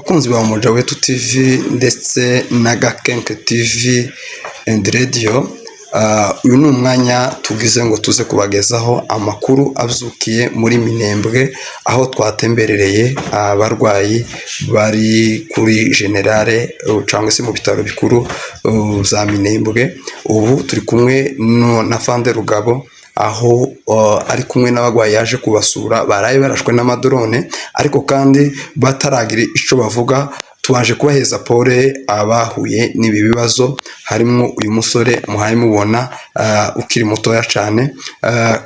bakunzi ba Moja Wetu TV ndetse na Gakenke TV and Radio. Uyu ni umwanya tugize ngo tuze kubagezaho amakuru abyukiye muri Minembwe, aho twatemberereye abarwayi bari kuri generale cyangwa se mu bitaro bikuru za Minembwe. Ubu turi kumwe na Fande Rugabo, aho ari kumwe n'abagwayi yaje kubasura, baraye barashwe n'amadrone ariko kandi bataragira ico bavuga. Twaje kubaheza pole abahuye n'ibi bibazo, harimo uyu musore muhaye mubona ukiri mutoya cyane,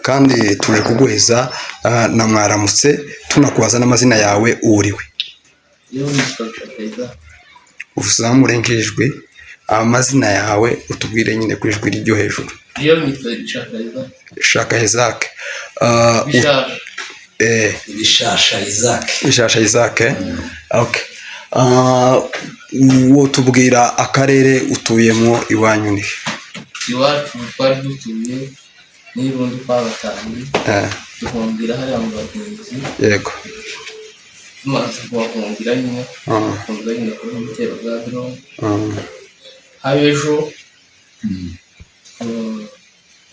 kandi tuje kuguheza na mwaramutse, tunakubaza n'amazina yawe uriwe. Uzamurenkejwe amazina yawe utubwire nyine kwijwi ryo hejuru. Shaka Isaac. Bishasha Isaac. Okay. Wo tubwira akarere utuyemo iwanyu ni? Iwacu twari dutuye n'irundi kwa batanu. Duhungira hariya mu bagenzi. Yego. Tumaze kuhungira nyine. Kuhungira nyine kuri ibitero bya drone. Habejo.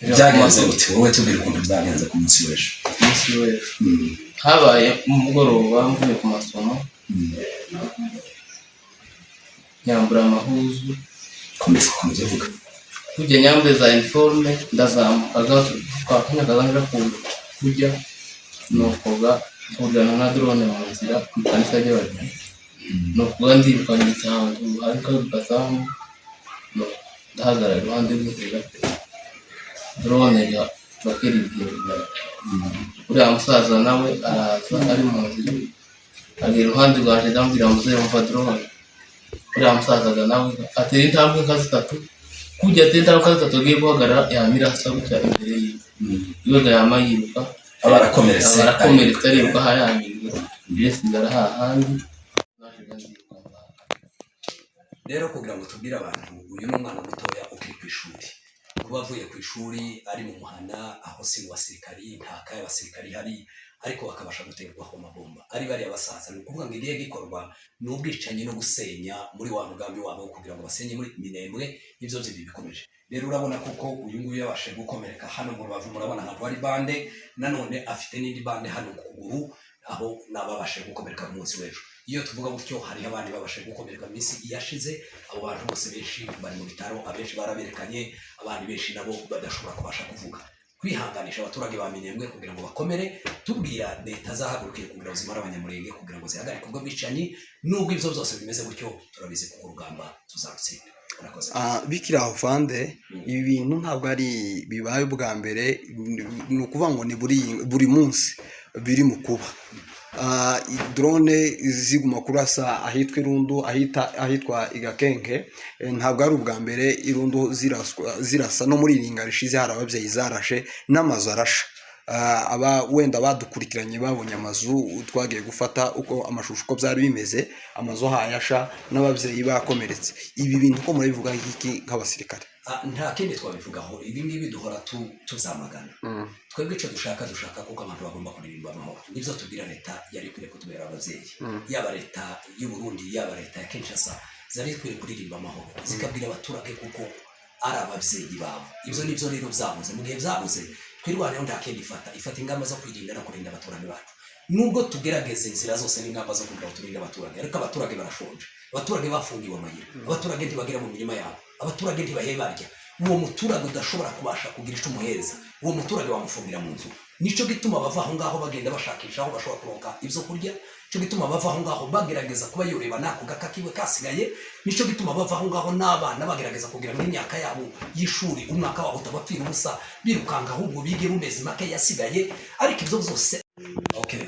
Byagenze gute? Wowe tubwira ukuntu byagenze ku munsi w'ejo. Habaye umugoroba mvuye ku masomo. Nyambura amahuzu. Komeza vuga. Kujya nyambe za uniforme ndazamuka twakanyagaza kujya nokoga kujyana na drone mu nzira ku kanisa ry'abantu. Nokoga ndibukanye cyane ariko gasamu no ndahagarara iruhande rw'inzira. Drone ya bakiri byiza. Uriya musaza nawe araza ari mu nzira. Ari iruhande rwaje ndambwira muzehe mva drone. Uriya musaza nawe atera intambwe nka zitatu. Kujya atera intambwe nka zitatu agiye guhagarara yamirasa gutya imbere yiwe. Yoga yamayiruka abarakomeretse ariruka hayangirwa. Yesu ndarahahandi. Rero kugira ngo tubwire abantu uyu ni umwana mutoya ukiri ku ishuri. Kuba avuye ku ishuri ari mu muhanda aho si mu basirikari, nta kaya abasirikari hari, ariko bakabasha guterwaho amabomba. Ari bari abasaza, ni ukuvuga ngo igihe gikorwa n'ubwicanyi no gusenya muri wa mugambi wabo kugira ngo basenye muri Minembwe. Ibyo byose bikomeje. Rero urabona kuko uyu nguyu yabashe gukomereka hano mu rubavu, murabona ahantu hari bande, nanone afite n'indi bande hano ku kuguru, aho nababashe gukomereka mu munsi w'ejo. Iyo tuvuga gutyo hari abandi babashe gukomereka minsi yashize. Abo bantu bose benshi bari mu bitaro, abenshi baraberekanye, abandi benshi nabo badashobora kubasha kuvuga. Kwihanganisha abaturage ba Minembwe kugira ngo bakomere, tubwira leta zahagurukiye kugira ngo zimara abanyamurenge kugira ngo zihagarike ubwo bwicanyi. Nubwo ibyo byose bimeze gutyo, turabizi ko urugamba tuzarutsinda. Bikira aho Fande, ibi bintu ntabwo ari bibaye ubwa mbere, ni ukuvuga ngo ni buri munsi biri mu kuba. Drone ziguma kurasa ahitwa Irundu, ahitwa Igakenke. Ntabwo ari ubwa mbere Irundu zirasa, no muri Iringa rishize hari ababyeyi zarashe n'amazu arasha. Aba wenda badukurikiranye babonye amazu twagiye gufata uko amashusho uko byari bimeze, amazu hayasha n'ababyeyi bakomeretse. Ibi bintu ko murabivuga iki nk'abasirikare? Nta kindi twabivugaho, ibi ngibi duhora tuzamagana. Twebwe icyo dushaka kuko abantu bagomba kuririmba amahoro. Nibyo tubwira leta yari ikwiye kutubera ababyeyi, yaba leta y'u Burundi yaba leta ya Kinshasa, zari ikwiye kuririmba amahoro zikabwira abaturage kuko ari ababyeyi babo. Ibyo nibyo rero byabuze. Mu gihe byabuze, twirwaneho nta kindi ifata ingamba zo kwirinda no kurinda abaturage bacu. Nubwo tugerageza inzira zose n'ingamba zo kugira ngo turinde abaturage, ariko abaturage barashonje, abaturage bafungiwe amayira, abaturage ntibagera mu mirima yabo, abaturage ntibahe barya. Uwo muturage udashobora kubasha kugira icyo umuheza, uwo muturage wamufungira mu nzu. Nico gituma bava aho ngaho bagenda bashakisha aho bashobora kuronka ibyo kurya. Nico gituma bava aho ngaho bagerageza kuba yoreba nako gakakiwe kasigaye. Nico gituma bava aho ngaho n'abana bagerageza kugira ngo imyaka yabo y'ishuri umwaka wabo utabapfira ubusa, birukanga ahubwo bige rumeze make yasigaye. Ariko ibyo byose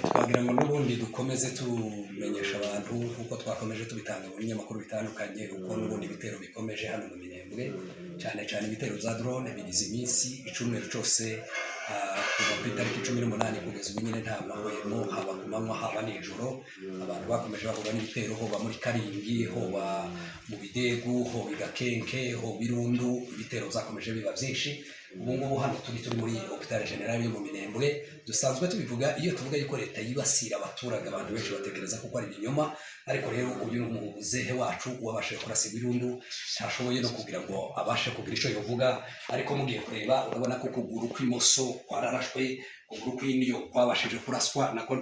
twagira ngo n'ubundi dukomeze tumenyesha abantu kuko twakomeje tubitanga mu binyamakuru bitandukanye, uko n'ubundi ibitero bikomeje hano mu Minembwe, cyane ibitero za drone bigize iminsi icyumweru cyose, kuva ku itariki 18 kugeza ubu nyine nta mahwemo, haba ku manywa haba nijoro. Abantu bakomeje bahura n'ibitero, hoba muri Karingi, hoba mu Bidegu, hoba Igakenke, hoba Irundu. Ibitero byakomeje biba byinshi. ubu ngubu hano turi muri hôpital general yo mu Minembwe dusanzwe tubivuga iyo tuvuga yuko leta yibasira abaturage abantu benshi batekereza ko ari ibinyoma ariko rero uyu umuzehe wacu wabashije kurasa ibirundu ntashoboye no kugira ngo abashe kugira icyo yovuga ariko mugiye kureba urabona ko kuguru kw'imoso kwararashwe ukuguru kw'indyo kwabashije kuraswa nako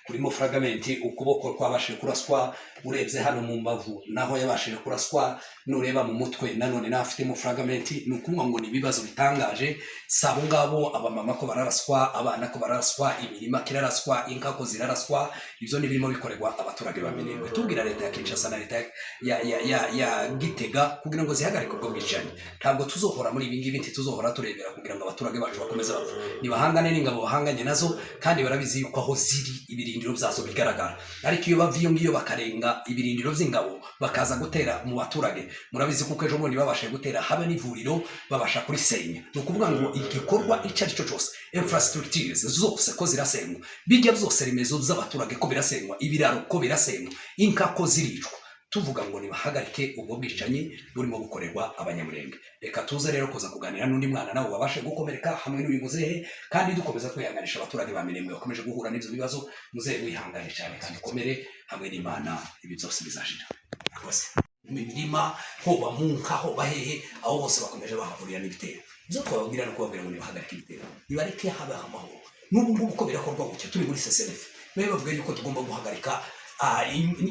kurimo fragment ukuboko kwabashije kuraswa urebye hano mu mbavu naho yabashije kuraswa nureba mu mutwe nanone nafitemo fragment nukumwa ngo ni ibibazo bitangaje sabo ngabo abamama ko bararaswa abana ko bararaswa imirima kiraraswa inka ko ziraraswa ivyo ni birimo bikorerwa abaturage ba Minembwe tubwira leta ya Kinshasa na leta ya Gitega kugira ngo zihagarike ubwo bwicanyi ntabwo tuzohora muri ibi ngibi tuzohora turebera kugira ngo abaturage bacu bakomeze bapfa nibahangane n'ingabo bahanganye nazo kandi barabizi yuko aho ziri ibirindiro byazo bigaragara ariko iyo baviyo ngiyo bakarenga ibirindiro by'ingabo bakaza gutera mu baturage murabizi kuko ejo bundi babashe gutera habe n'ivuriro babasha kurisenya ni ukuvuga ngo igikorwa icyo ari cyo cyose infrastructures zose ko zirasenywa bijya byose remezo z'abaturage ko birasenywa ibiraro ko birasenywa inka ko ziricwa tuvuga ngo nibahagarike ubwo bwicanyi burimo gukorerwa abanyamurenge reka tuze rero kuza kuganira n'undi mwana nawe wabashe gukomereka hamwe n'uyu muzehe kandi dukomeza kwihanganisha abaturage ba Minembwe bakomeje guhura n'ibyo bibazo muzehe wihangane cyane kandi komere hamwe n'Imana ibi byose bizashira rwose mu mirima hoba mu nka hoba hehe aho bose bakomeje bahahurira n'ibitero byo twababwira no kubabwira ngo nibahagarike ibitero nibareke habe amahoro n'ubu ngubu uko birakorwa gutya turi muri CCLF nawe bavuga yuko tugomba guhagarika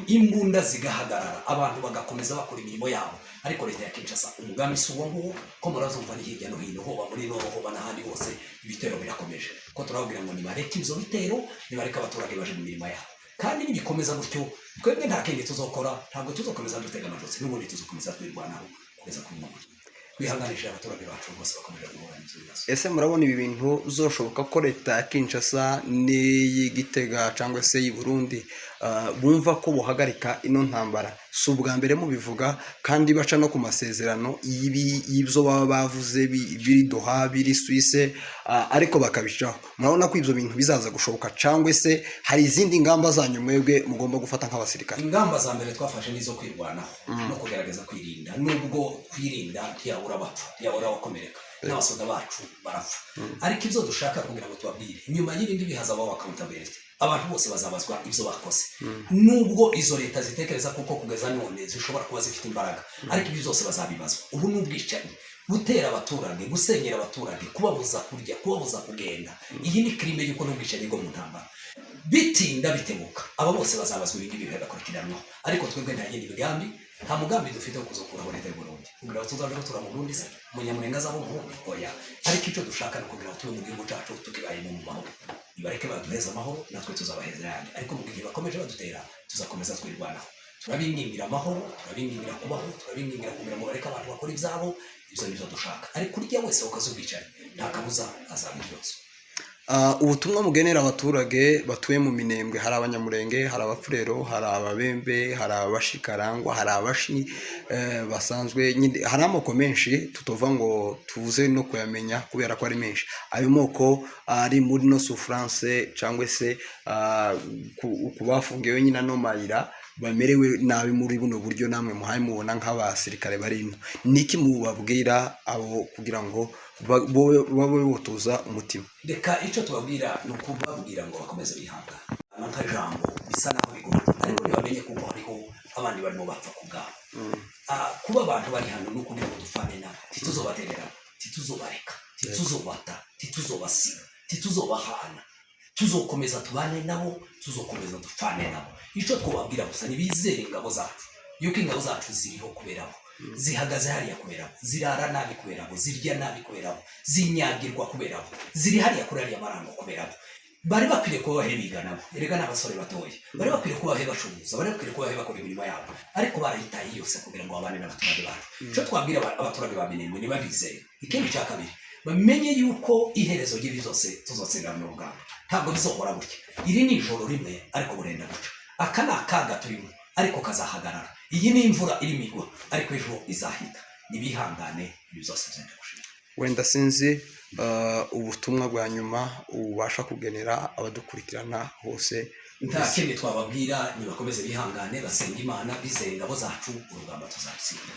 imbunda zigahagarara abantu bagakomeza bakora imirimo yabo ariko leta ya Kinshasa umugambi suwo nguwo ko murazumva ni hirya no hino hoba muri Noro hoba n'ahandi hose ibitero birakomeje ko turababwira ngo nibareke ibyo bitero nibareke abaturage baje mu mirimo yabo kandi nibikomeza gutyo twebwe nta kindi tuzokora ntabwo tuzokomeza dutega amajotsi n'ubundi tuzokomeza twirwanaho kugeza ku mwanya kwihanganisha abaturage bacu bose bakomeje guhura n'ibyo bibazo ese murabona ibi bintu zoshoboka ko leta ya Kinshasa n'iy'Igitega cyangwa se y'i Burundi bumva ko buhagarika ino ntambara si ubwa mbere mubivuga kandi baca no ku masezerano y'ibyo baba bavuze biri Doha biri Suisse ariko bakabicaho murabona ko ibyo bintu bizaza gushoboka cyangwa se hari izindi ngamba zanyu mwebwe mugomba gufata nk'abasirikare ingamba za mbere twafashe nizo kwirwanaho no kugerageza kwirinda nubwo kwirinda ntiyabura bapfa ntiyabura bakomereka n'abasoda bacu barapfa ariko ibyo dushaka kugira ngo tubabwire nyuma y'ibindi bihazabaho accountability abantu bose bazabazwa ibyo bakoze nubwo izo leta zitekereza kuko kugeza none zishobora kuba zifite imbaraga ariko ibyo byose bazabibazwa ubu n'ubwicanyi gutera abaturage gusenyera abaturage kubabuza kurya kubabuza kugenda iyi ni crime y'uko n'ubwicanyi bwo mu ntambara bitinda bitebuka aba bose bazabazwa ibindi bihe bagakurikiranwaho ariko twebwe nta yindi migambi nta mugambi dufite wo kuzokuraho leta y'u Burundi kugira ngo tuzaje gutura mu Burundi se Munyamurenga azabo mu oya ariko icyo dushaka no kugira ngo tube mu gihugu cyacu tukibaye mu mahoro nibareke baduheza amahoro natwe tuzabaheza yandi ariko mu gihe bakomeje badutera tuzakomeza twirwanaho turabingingira amahoro turabingingira kubaho turabingingira kugira ngo bareke abantu bakora ibyabo ibyo nibyo dushaka ariko urya wese ukaza ubwicanyi nta kabuza azabiryozwa ubutumwa mugenera abaturage batuye mu Minembwe hari abanyamurenge hari abafurero hari ababembe hari abashikarangwa hari abashi basanzwe hari amoko menshi tutova ngo tuze no kuyamenya kubera ko ari menshi ayo moko ari muri no souffrance cyangwa se kubafungiwe nyina no mayira bamerewe nabi muri buno buryo namwe muhaye mubona nk'abasirikare barino niki mubabwira abo kugira ngo babe botuza umutima reka icyo tubabwira ni ukubabwira ngo bakomeze bihanga nka jambo bisa naho bigoye ariko ntibamenye kuko hariho abandi barimo bapfa ku bwabo kuba abantu bari hano ni ukugira ngo dupfane nabo tituzobaterera tituzobareka tituzobata tituzobasiga tituzobahana tuzokomeza tubane nabo tuzokomeza dupfane nabo icyo twababwira gusa nibizere ingabo zacu yuko ingabo zacu ziriho kuberabo zihagaze hariya kuberabo zirara nabi kuberabo zirya nabi kuberabo zinyagirwa kuberabo ziri hariya kuri hariya marango kuberabo bari bakwiriye kuba bahebiga nabo erega n'abasore batoya bari bakwiriye kuba bacuruza bari bakwiriye kuba bakora imirimo yabo ariko barayitaye yose kugira ngo babane n'abaturage bacu icyo twabwira abaturage ba Minembwe ni babizeye ikindi cya kabiri bamenye yuko iherezo ry'ibi byose tuzotsinda mu rugamba ntabwo bizohora gutya iri ni ijoro rimwe ariko burenda guca aka ni akaga turimo ariko kazahagarara iyi ni imvura irimo igwa ariko ejo izahita nibihangane ibi byose bizenda gushira wenda sinzi ubutumwa bwa nyuma ubasha kugenera abadukurikirana hose nta kindi twababwira nibakomeze bihangane basenga Imana bizeye ingabo zacu urugamba tuzatsinda.